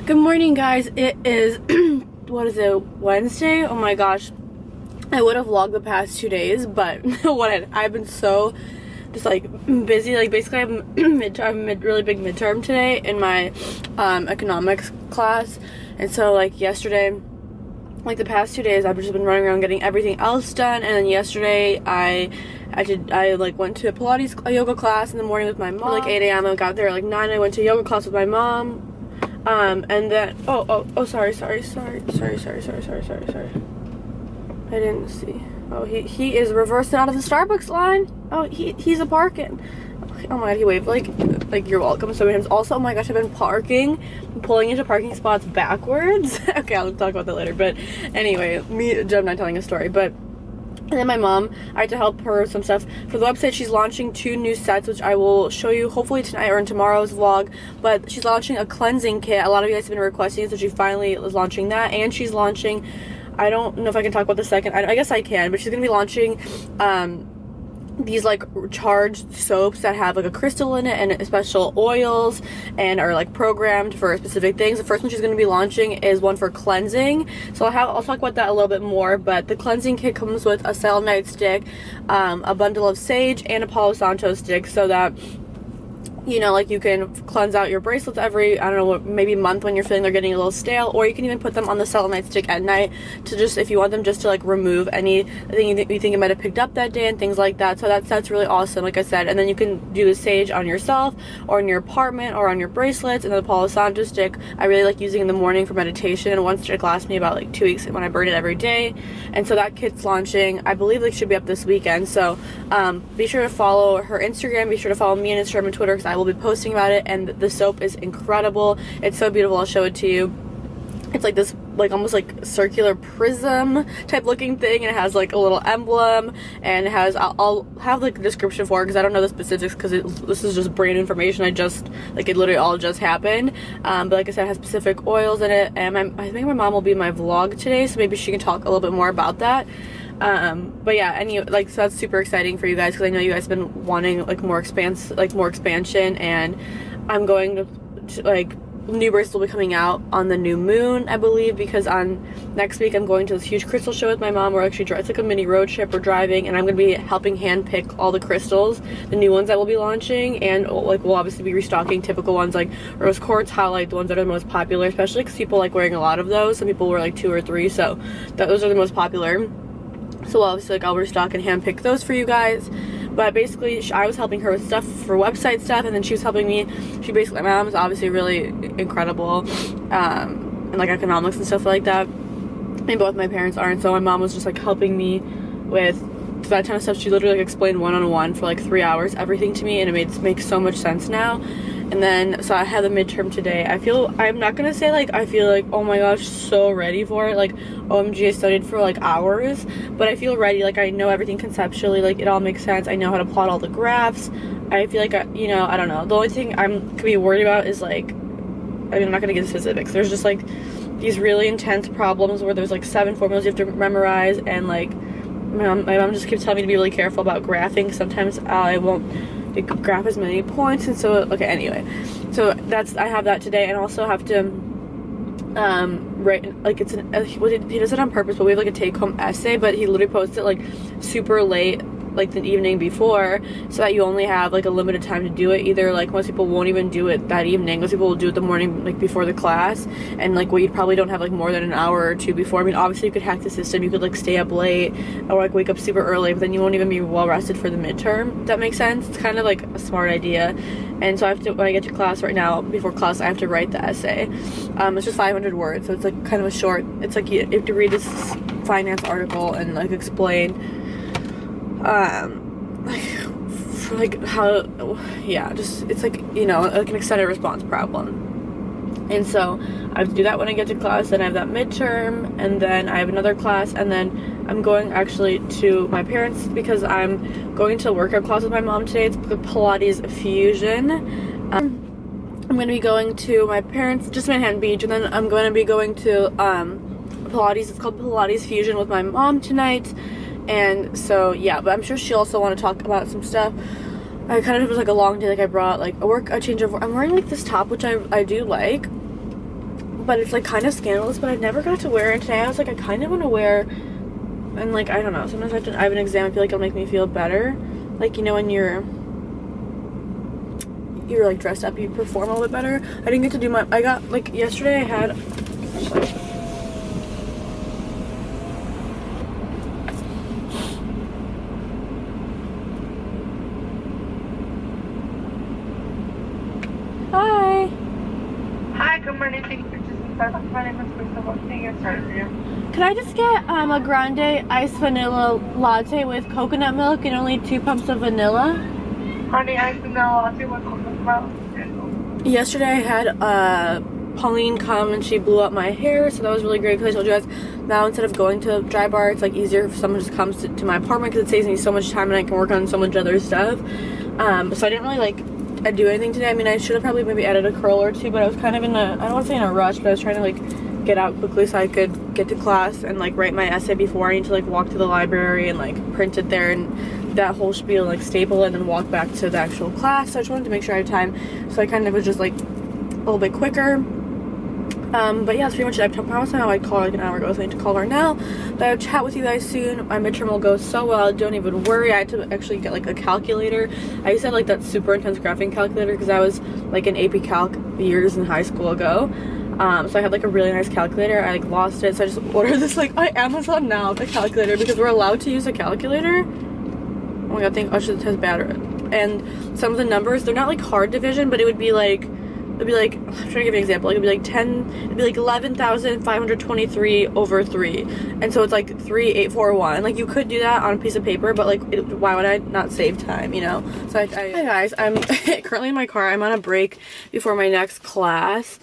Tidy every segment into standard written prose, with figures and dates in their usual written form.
Good morning, guys. It is what is it, Wednesday? Oh my gosh, I would have vlogged the past 2 days, but I've been so just like busy. Like basically I have really big midterm today in my economics class, and so like yesterday, like the past 2 days, I've just been running around getting everything else done. And then yesterday I like went to a yoga class in the morning with my mom. Like 8 a.m. I got there at like 9. I went to yoga class with my mom. And then sorry. I didn't see. Oh, he is reversing out of the Starbucks line. Oh, he's a parking. Oh my god, he waved like you're welcome so many times. Also, oh my gosh, I've been pulling into parking spots backwards. Okay, I'll talk about that later. But anyway, I'm not telling a story, but. And then my mom, I had to help her with some stuff for the website. She's launching 2 new sets, which I will show you hopefully tonight or in tomorrow's vlog. But she's launching a cleansing kit. A lot of you guys have been requesting it, so she finally is launching that. And she's launching, I don't know if I can talk about the second, I guess I can, but she's going to be launching these like charged soaps that have like a crystal in it and special oils and are like programmed for specific things. The first one she's going to be launching is one for cleansing, so I'll talk about that a little bit more. But the cleansing kit comes with a selenite stick, a bundle of sage, and a Palo Santo stick, so that you know, like you can cleanse out your bracelets every, I don't know, maybe month when you're feeling they're getting a little stale, or you can even put them on the selenite stick at night to just, if you want them just to like remove anything you think you might have picked up that day and things like that. So that's really awesome, like I said. And then you can do the sage on yourself or in your apartment or on your bracelets. And then the Palo Santo stick I really like using in the morning for meditation, and one stick lasts me about like 2 weeks when I burn it every day. And so that kit's launching, I believe it should be up this weekend. So be sure to follow her Instagram, be sure to follow me on Instagram and Twitter, because I will be posting about it. And the soap is incredible. It's so beautiful. I'll show it to you. It's like this, like almost like circular prism type looking thing, and it has like a little emblem, and it has, I'll have like a description for it because I don't know the specifics, because this is just brand information. It literally all just happened. But like I said, it has specific oils in it, and I think my mom will be in my vlog today, so maybe she can talk a little bit more about that. But yeah, so that's super exciting for you guys, because I know you guys have been wanting like more expansion, and I'm going to like, new bracelets will be coming out on the new moon, I believe, because on next week I'm going to this huge crystal show with my mom. We're actually, it's like a mini road trip. We're driving, and I'm going to be helping hand pick all the crystals, the new ones that we'll be launching, and like we'll obviously be restocking typical ones like rose quartz, howlite, the ones that are the most popular, especially because people like wearing a lot of those. Some people wear like 2 or 3, so those are the most popular. So obviously, like, I'll restock and hand pick those for you guys. But basically, I was helping her with stuff for website stuff, and then she was helping me. My mom is obviously really incredible, in like economics and stuff like that. And both my parents are, and so my mom was just like helping me with that kind of stuff. She literally like explained one-on-one for like 3 hours everything to me, and it makes so much sense now. And then, so I had the midterm today. I'm not gonna say like, I feel like, oh my gosh, so ready for it. Like, OMG, I studied for like hours. But I feel ready, like I know everything conceptually, like it all makes sense. I know how to plot all the graphs. I feel like, you know, I don't know. The only thing could be worried about is like, I mean, I'm not gonna get into specifics. There's just like these really intense problems where there's like 7 formulas you have to memorize, and like, my mom just keeps telling me to be really careful about graphing. Sometimes I won't graph as many points, and so okay, anyway, so I have that today, and also have to write, like, he does it on purpose, but we have like a take-home essay, but he literally posts it like super late, like the evening before, so that you only have like a limited time to do it. Either like most people won't even do it that evening, most people will do it the morning, like before the class, and like you probably don't have like more than an hour or 2 before. I mean, obviously you could hack the system, you could like stay up late or like wake up super early, but then you won't even be well rested for the midterm. If that makes sense. It's kind of like a smart idea. And so I have to, when I get to class right now, before class, I have to write the essay. It's just 500 words, so it's like kind of a short, it's like you have to read this finance article and like explain like how, yeah, just, it's like, you know, like an extended response problem. And so I have to do that when I get to class. Then I have that midterm, and then I have another class, and then I'm going actually to my parents, because I'm going to a workout class with my mom today. It's Pilates Fusion. I'm going to be going to my parents, just Manhattan Beach, and then I'm going to be going to Pilates. It's called Pilates Fusion with my mom tonight. And so yeah, but I'm sure she'll also want to talk about some stuff. I kind of, it was like a long day. Like I brought like a change of, I'm wearing like this top, which I do like. but it's like kind of scandalous, but I never got to wear it today. I was like, I kind of want to wear, and like, I don't know, sometimes I have an exam, I feel like it'll make me feel better, like, you know, when you're like dressed up, you perform a little bit better. I didn't get to do my, I got, like, yesterday I had, hi. Hi, good morning. Thank you for choosing Starbucks. My name is Crystal. What can I get started for you? Can I just get a grande iced vanilla latte with coconut milk and only 2 pumps of vanilla? Honey, iced vanilla latte with coconut milk. Yesterday I had Pauline come and she blew up my hair, so that was really great because I told you guys now instead of going to Dry Bar, it's like easier if someone just comes to my apartment because it saves me so much time and I can work on so much other stuff. So I didn't really like do anything today. I mean, I should have probably maybe added a curl or two, but I was kind of in a, I don't want to say in a rush, but I was trying to like get out quickly so I could get to class and like write my essay before I need to like walk to the library and like print it there and that whole spiel, like staple it and then walk back to the actual class. So I just wanted to make sure I had time, so I kind of was just like a little bit quicker. But yeah, that's pretty much it. I promised her I'd call her like an hour ago, so I need to call her now. But I'll chat with you guys soon. My midterm will go so well, don't even worry. I had to actually get like a calculator. I used to have like that super intense graphing calculator because I was like in AP Calc years in high school ago. So I had like a really nice calculator. I like lost it, so I just ordered this like on Amazon now, the calculator, because we're allowed to use a calculator. Oh my god, I think it has battery. And some of the numbers, they're not like hard division, but it would be like, it'd be like, I'm trying to give you an example, like it'd be like 11,523 over 3, and so it's like 3,841, and like you could do that on a piece of paper, but like why would I not save time, you know? So hi guys, I'm currently in my car. I'm on a break before my next class,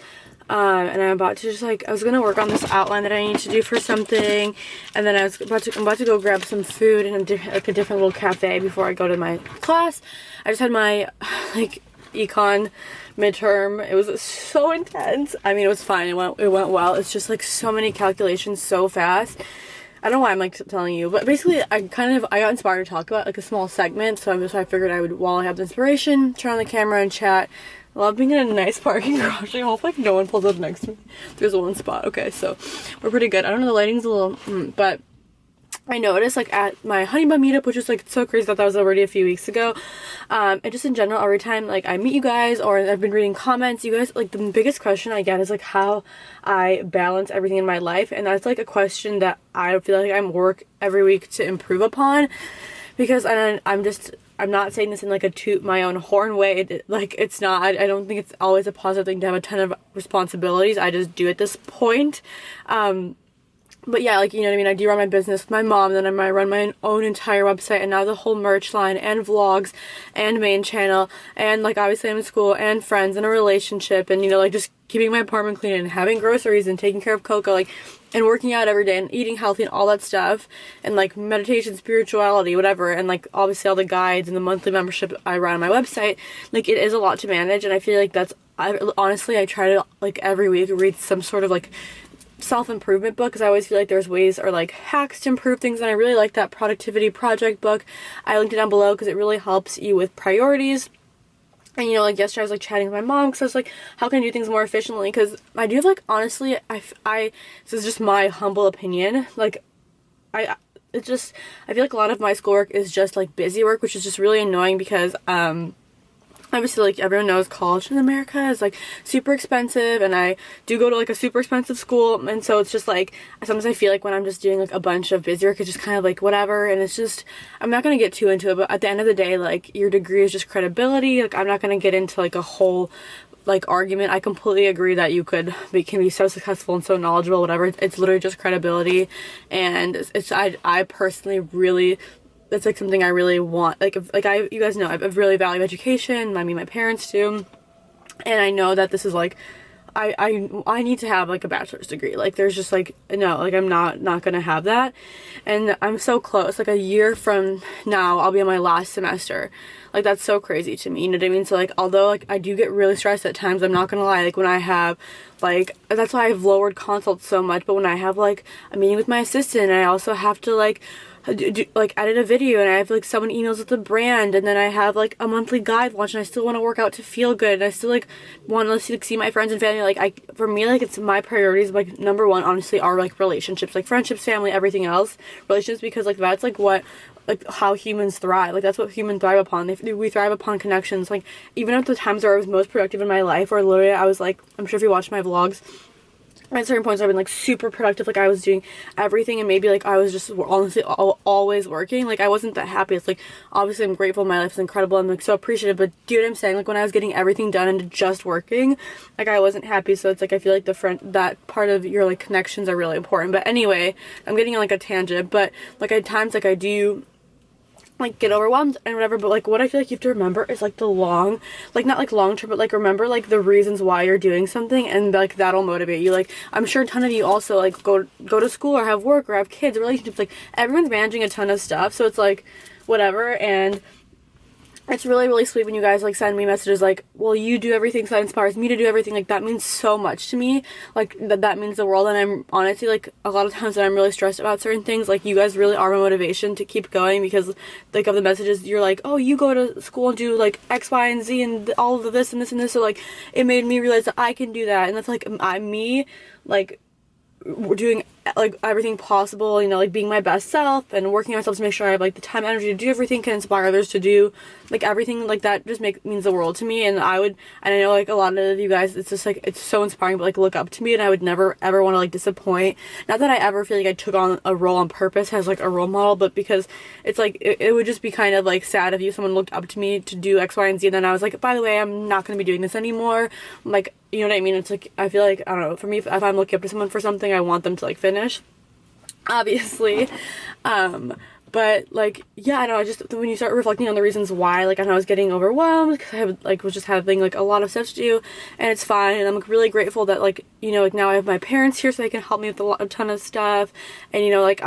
and I'm about to just like, I was gonna work on this outline that I need to do for something, and then I'm about to go grab some food in a different little cafe before I go to my class. I just had my like econ midterm. It was so intense. I mean, it was fine. It went well. It's just like so many calculations so fast. I don't know why I'm like telling you, but basically I got inspired to talk about like a small segment, so I figured I would, while I have the inspiration, turn on the camera and chat. I love being in a nice parking garage. I hope like no one pulls up next to me. There's one spot. Okay, so we're pretty good. I don't know, the lighting's a little but I noticed like at my honey bun meetup, which was like so crazy that was already a few weeks ago, and just in general, every time like I meet you guys or I've been reading comments, you guys, like the biggest question I get is like how I balance everything in my life, and that's like a question that I feel like I'm work every week to improve upon, because I'm not saying this in like a toot my own horn way. Like it's not, I don't think it's always a positive thing to have a ton of responsibilities. I just do at this point. But yeah, like, you know what I mean, I do run my business with my mom, then I run my own entire website, and now the whole merch line, and vlogs, and main channel, and like obviously I'm in school, and friends, and a relationship, and you know, like just keeping my apartment clean, and having groceries, and taking care of Coco, like, and working out every day, and eating healthy, and all that stuff, and like meditation, spirituality, whatever, and like obviously all the guides, and the monthly membership I run on my website. Like, it is a lot to manage, and I feel like honestly, I try to like every week read some sort of like self-improvement book, because I always feel like there's ways or like hacks to improve things, and I really like that productivity project book. I linked it down below because it really helps you with priorities. And you know, like yesterday I was like chatting with my mom because I was like, how can I do things more efficiently? Because I do have like, honestly, I this is just my humble opinion, like I feel like a lot of my schoolwork is just like busy work, which is just really annoying because obviously, like, everyone knows college in America is, like, super expensive, and I do go to, like, a super expensive school, and so it's just, like, sometimes I feel like when I'm just doing, like, a bunch of busy work, it's just kind of, like, whatever, and it's just, I'm not gonna get too into it, but at the end of the day, like, your degree is just credibility. Like, I'm not gonna get into, like, a whole, like, argument. I completely agree that you can be so successful and so knowledgeable, whatever. It's literally just credibility, and I personally really, that's like something I really want. Like you guys know, I really value education. I mean, my parents do, and I know that this is like, I need to have like a bachelor's degree. Like, there's just like, no, like I'm not gonna have that, and I'm so close. Like a year from now, I'll be in my last semester. Like, that's so crazy to me, you know what I mean? So like, although like I do get really stressed at times, I'm not gonna lie. Like when I have like, that's why I've lowered consults so much. But when I have like a meeting with my assistant, and I also have to like like edit a video, and I have like someone emails with the brand, and then I have like a monthly guide launch, and I still want to work out to feel good, and I still like want to see my friends and family. Like for me, like it's my priorities. Like number one honestly are like relationships, like friendships, family, everything else, relationships, because like that's like what, like how humans thrive. Like that's what humans thrive upon. We thrive upon connections. Like even at the times where I was most productive in my life, where literally I was like, I'm sure if you watch my vlogs, at certain points I've been like super productive, like I was doing everything, and maybe like I was just honestly always working. Like I wasn't that happy. It's like obviously I'm grateful, my life is incredible, I'm like so appreciative, but do you know what I'm saying? Like when I was getting everything done and just working, like I wasn't happy. So it's like I feel like that part of your like connections are really important. But anyway, I'm getting on like a tangent, but like at times like I do like get overwhelmed and whatever, but like what I feel like you have to remember is like the long, like not like long term, but like remember like the reasons why you're doing something, and like that'll motivate you. Like I'm sure a ton of you also like go to school or have work or have kids, relationships, like everyone's managing a ton of stuff, so it's like whatever. And it's really, really sweet when you guys like send me messages like, well, you do everything, so that inspires me to do everything. Like that means so much to me. Like that means the world. And I'm honestly like a lot of times that I'm really stressed about certain things, like you guys really are my motivation to keep going, because like of the messages you're like, oh, you go to school and do like X, Y, and Z and all of this and this and this. So like it made me realize that I can do that. And that's like me like we're doing like everything possible, you know, like being my best self and working on myself to make sure I have like the time and energy to do everything, can inspire others to do like everything. Like that just means the world to me. And I know like a lot of you guys, it's just like it's so inspiring, but like look up to me, and I would never ever want to like disappoint. Not that I ever feel like I took on a role on purpose as like a role model, but because it's like it would just be kind of like sad if someone looked up to me to do X, Y, and Z, and then I was like, by the way, I'm not going to be doing this anymore. Like, you know what I mean? It's like I feel like, I don't know, for me, if I'm looking up to someone for something, I want them to like finish, obviously. But like, yeah, I know, I just, when you start reflecting on the reasons why, like I know I was getting overwhelmed because I was just having like a lot of stuff to do, and it's fine. And I'm like really grateful that like, you know, like now I have my parents here so they can help me with a ton of stuff. And you know, like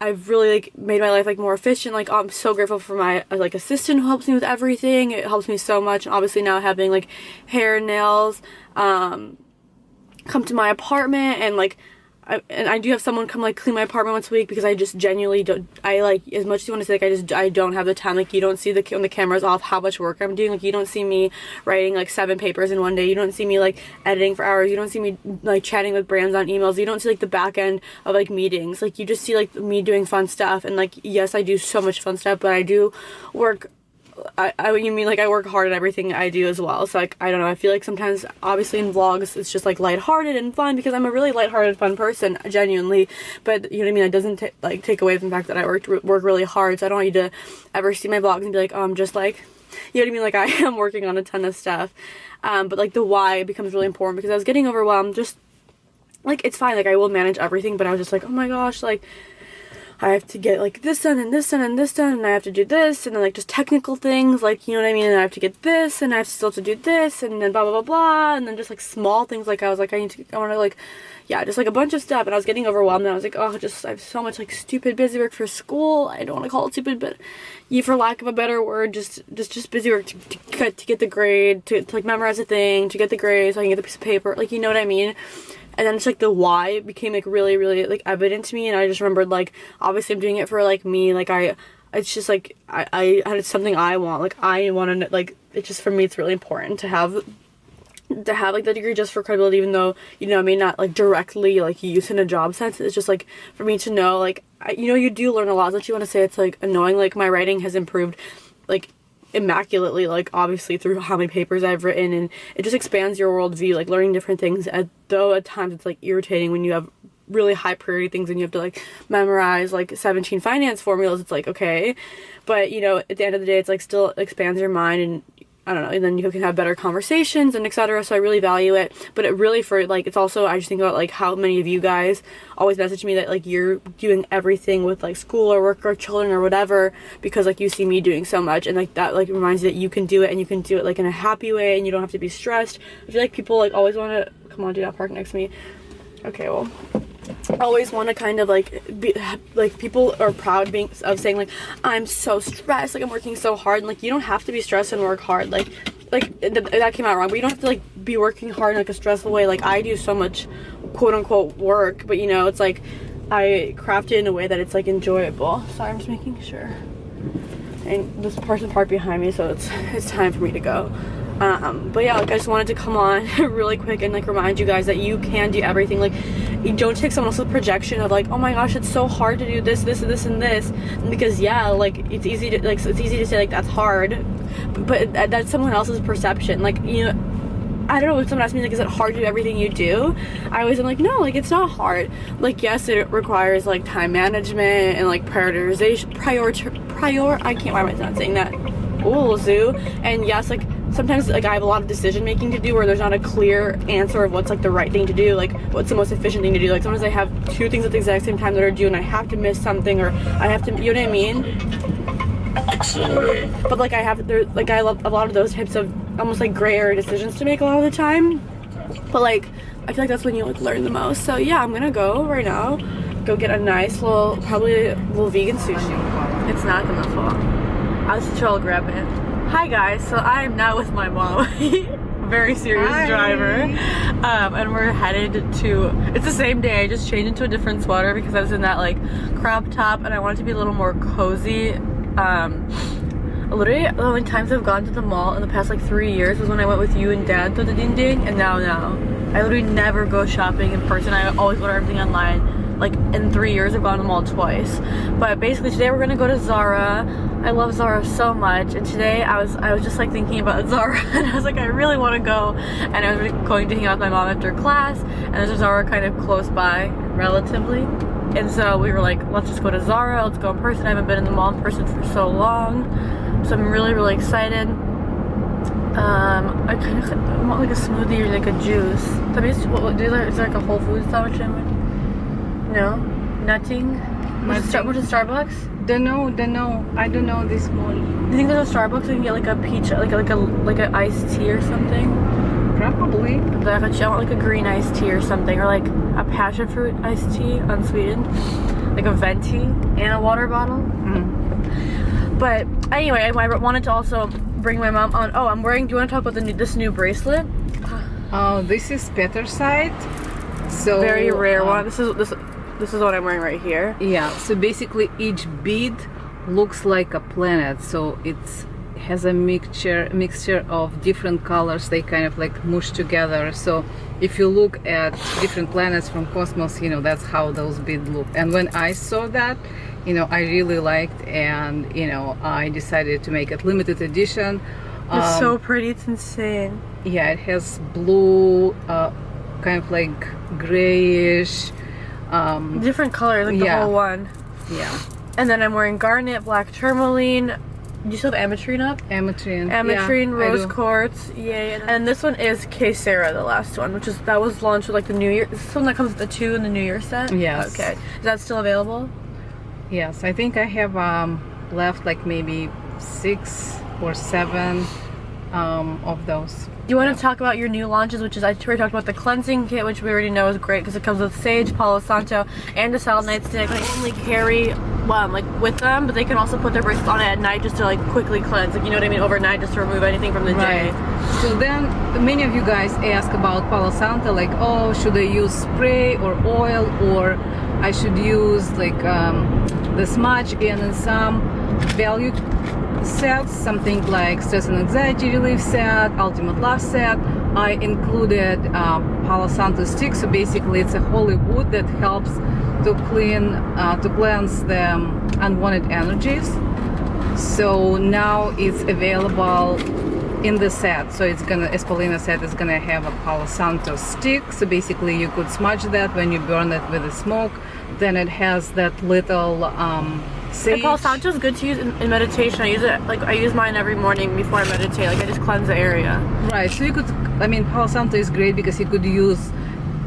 I've really like made my life like more efficient. Like I'm so grateful for my like assistant who helps me with everything. It helps me so much. And obviously now having like hair and nails come to my apartment, and like I do have someone come like clean my apartment once a week, because I just genuinely don't, I like, as much as you want to say like I don't have the time. Like you don't see when the camera's off how much work I'm doing. Like you don't see me writing like 7 papers in one day. You don't see me like editing for hours. You don't see me like chatting with brands on emails. You don't see like the back end of like meetings. Like you just see like me doing fun stuff. And like yes, I do so much fun stuff, but I do work, you mean like I work hard at everything I do as well. So like I don't know, I feel like sometimes obviously in vlogs it's just like lighthearted and fun, because I'm a really lighthearted fun person genuinely, but you know what I mean, it doesn't take away from the fact that I work really hard. So I don't want you to ever see my vlogs and be like, oh, I'm just like, you know what I mean, like I am working on a ton of stuff. But like the why becomes really important, because I was getting overwhelmed. Just like it's fine, like I will manage everything, but I was just like, oh my gosh, like I have to get like this done and this done and this done, and I have to do this, and then like just technical things, like, you know what I mean, and I have to get this, and I have still to do this, and then blah blah blah blah, and then just like small things, like I was like, I want to like, yeah, just like a bunch of stuff. And I was getting overwhelmed, and I was like, oh, just I have so much like stupid busy work for school. I don't want to call it stupid, but for lack of a better word, just busy work to get the grade, to like memorize a thing, to get the grade so I can get the piece of paper, like, you know what I mean. And then it's like the why became like really, really like evident to me, and I just remembered like obviously I'm doing it for like me, like it's just like I had something I want, like I want to, like it's just, for me it's really important to have like the degree just for credibility, even though, you know, I may not like directly like use in a job sense. It's just like for me to know, like you know, you do learn a lot. That you want to say it's like annoying, like my writing has improved like immaculately, like obviously through how many papers I've written, and it just expands your worldview, like learning different things. Though at times it's like irritating when you have really high priority things and you have to like memorize like 17 finance formulas. It's like, okay, but you know, at the end of the day, it's like still expands your mind, and I don't know, and then you can have better conversations and etc. So I really value it. But it really, for like, it's also, I just think about like how many of you guys always message me that like you're doing everything with like school or work or children or whatever, because like you see me doing so much, and like that like reminds you that you can do it, and you can do it like in a happy way, and you don't have to be stressed. I feel like people like always want to, come on, do not park next to me. Okay, well, always want to kind of like be like, people are proud of saying like, I'm so stressed, like I'm working so hard, and like you don't have to be stressed and work hard, like that came out wrong, but you don't have to like be working hard in like a stressful way. Like I do so much quote unquote work, but you know, it's like I craft it in a way that it's like enjoyable. Sorry, I'm just making sure. And this person parked behind me, so it's time for me to go. But yeah, like I just wanted to come on really quick and like remind you guys that you can do everything. Like, you don't take someone else's projection of like, oh my gosh, it's so hard to do this, this, and this, and this. Because yeah, like it's easy to say like that's hard, but that's someone else's perception. Like, you know, I don't know, if someone asks me like, is it hard to do everything you do? I always am like, no, like it's not hard. Like, yes, it requires like time management and like prioritization, I can't, why am I not saying that? Ooh, zoo. And yes, like sometimes like I have a lot of decision making to do where there's not a clear answer of what's like the right thing to do, like what's the most efficient thing to do. Like sometimes I have two things at the exact same time that are due and I have to miss something, or I have to, you know what I mean? But like I love a lot of those types of almost like gray area decisions to make a lot of the time. But like I feel like that's when you like learn the most. So yeah, I'm gonna go right now, go get a nice little, probably a little vegan sushi. It's not gonna fall. I'll just try to grab it. Hi guys, so I am now with my mom. Very serious driver. And we're headed to, it's the same day, I just changed into a different sweater because I was in that like crop top and I wanted to be a little more cozy. Literally the only times I've gone to the mall in the past like 3 years was when I went with you and dad to the dinding, and now I literally never go shopping in person. I always order everything online. Like in 3 years I've gone to the mall twice. But basically today we're gonna go to Zara. I love Zara so much, and today I was just like thinking about Zara and I was like, I really want to go, and I was going to hang out with my mom after class, and there's a Zara kind of close by relatively, and so we were like, let's just go to Zara, let's go in person. I haven't been in the mall in person for so long, so I'm really excited. I kind of want like a smoothie or like a juice. Is there like a Whole Foods sandwich in it? No? Nothing? What's Starbucks? Don't know. I don't know this one. Do you think there's a Starbucks we can get like a peach, like a iced tea or something? Probably. Like I want like a green iced tea or something, or like a passion fruit iced tea unsweetened, like a venti, and a water bottle. But anyway, I wanted to also bring my mom on. Oh, do you want to talk about this new bracelet? Oh, this is petersite. So very rare one. This is what I'm wearing right here. Yeah, so basically each bead looks like a planet, so it has a mixture of different colors. They kind of like mush together. So if you look at different planets from cosmos, you know, that's how those beads look. And when I saw that, you know, I really liked, and you know, I decided to make it limited edition. It's so pretty, it's insane. Yeah, it has blue, kind of like grayish, different colors, like the whole one. Yeah. And then I'm wearing garnet, black tourmaline. Do you still have aventurine up? Aventurine, yeah, rose quartz. Yay. And this one is Sarah, the last one, that was launched with like the New Year. This is one that comes with the 2 and the New Year set. Yes. Okay. Is that still available? Yes, I think I have left like maybe 6 or 7 of those. Do you want to talk about your new launches, which is, I already talked about the cleansing kit, which we already know is great because it comes with sage, Palo Santo, and a sodalite stick. They only carry like with them, but they can also put their bracelets on it at night just to like quickly cleanse, like, you know what I mean, overnight, just to remove anything from the day. So then many of you guys ask about Palo Santo, like, oh, should I use spray or oil, or I should use like the smudge, and in some value sets, something like stress and anxiety relief set, ultimate love set, I included Palo Santo stick. So basically it's a holy wood that helps to cleanse the unwanted energies. So now it's available in the set. So it's gonna, Espolina set is gonna have a Palo Santo stick. So basically you could smudge that when you burn it with the smoke. Then it has that little sage. And Palo Santo is good to use in meditation. I use it, like I use mine every morning before I meditate. Like I just cleanse the area. Right. So you could, I mean, Palo Santo is great because you could use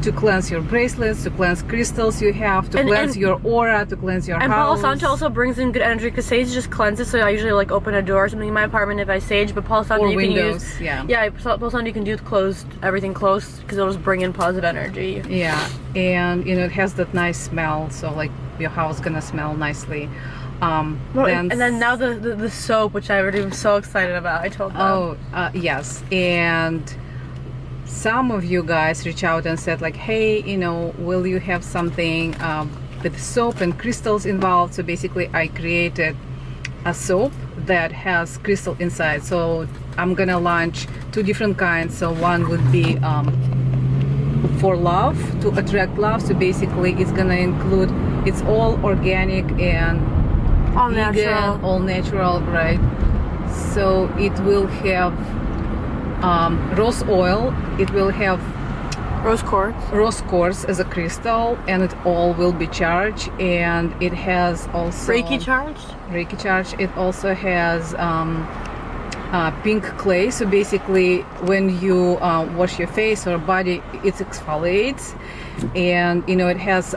to cleanse your bracelets, to cleanse crystals you have, to cleanse your aura, to cleanse your house. And Palo Santo also brings in good energy because sage just cleanses. So I usually like open a door or something in my apartment if I sage. But Palo Santo you windows, can use. Yeah, Palo Santo you can do cleansed, everything closed, because it'll just bring in positive energy. Yeah, and you know it has that nice smell. So like your house gonna smell nicely. And then now the soap, which I already am so excited about. I told them. Oh yes, and some of you guys reach out and said like, hey, you know, will you have something with soap and crystals involved. So basically I created a soap that has crystal inside. So I'm gonna launch 2 different kinds. So one would be for love, to attract love. So basically it's gonna include, it's all organic and All vegan, natural. all natural, right? So it will have rose oil, it will have Rose quartz. rose quartz as a crystal, and it all will be charged, and it has also Reiki charged? Reiki charge. It also has pink clay. So basically when you wash your face or body, it exfoliates, and you know it has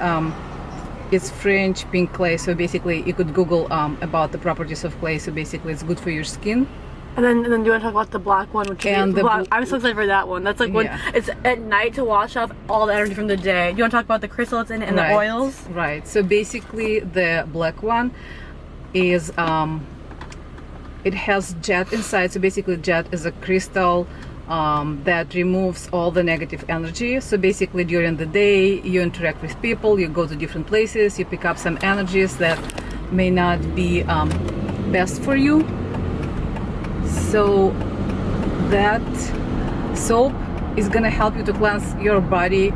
it's French pink clay. So basically you could Google about the properties of clay. So basically it's good for your skin. And then do you want to talk about the black one? Which And is the black. bl- I'm so excited for that one. That's like when Yeah. it's at night to wash off all the energy from the day. Do you want to talk about the crystals in it and the oils? Right. So basically the black one is it has jade inside. So basically jade is a crystal that removes all the negative energy. So basically during the day you interact with people, you go to different places, you pick up some energies that may not be best for you. So that soap is gonna help you to cleanse your body,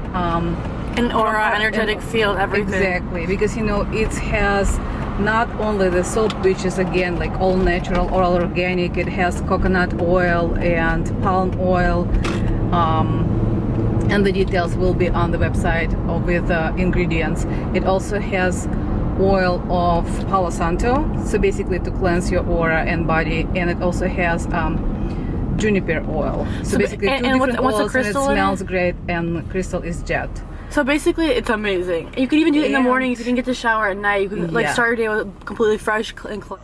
An aura, energetic field, everything. exactly, because you know it has not only the soap, which is again like all natural, all organic. It has coconut oil and palm oil, and the details will be on the website with ingredients. It also has oil of Palo Santo, so basically to cleanse your aura and body, and it also has juniper oil. So basically two different what's the oils, crystal and it in it? smells great, and crystal is jade. So basically, it's amazing. You could even do it in the And- morning if you didn't get to shower at night. You could like Yeah. start your day with completely fresh and clean.